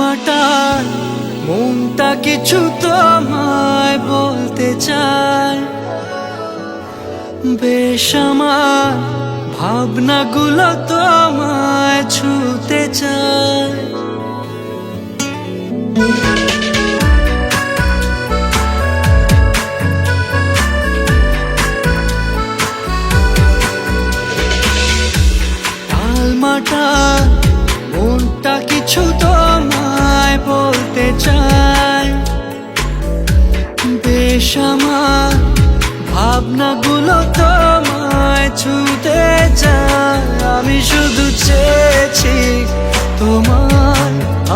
মাটার মনটা কিছু তোমায় বলতে চায়, বেশ আমার ভাবনাগুলো তোমায় ছুতে চায়। টালমাটাল মনটা কিছু তোমায় বলতে চায়, বেশ আমার ভাবনাগুলো তোমায় ছুতে চায়। আমি শুধু চেয়েছি তোমার,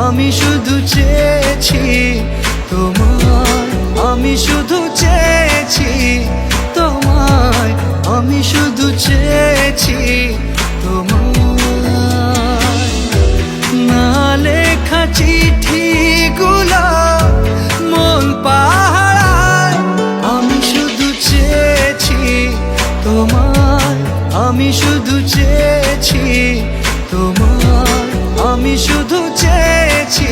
আমি শুধু চেয়েছি তোমার, আমি শুধু চেয়েছি তোমায়, আমি শুধু চেয়েছি তোমার। না লেখা চিঠিগুলো মন পাহারায়, আমি শুধু চেয়েছি তোমার, আমি শুধু চেয়েছি তোমার, আমি শুধু চেয়েছি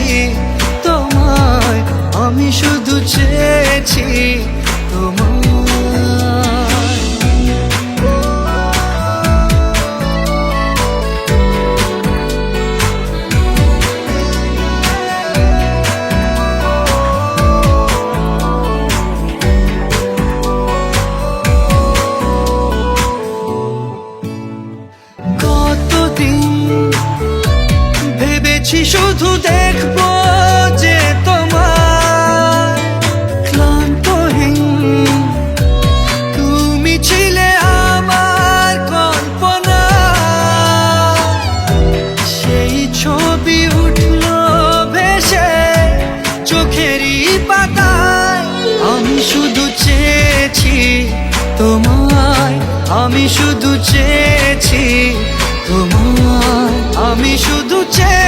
তোমায়, আমি শুধু চেয়েছি তোমার। ভেবেছি শুধু দেখবো যে তোমার ক্লান্তহীন, তুমি ছিলে আমার কল্পনা। সেই ছবি উঠলো ভেসে চোখেরই পাতায়, আমি শুধু চেয়েছি তোমায়, আমি শুধু চেয়েছি তোমায়, আমি শুধু চেয়েছি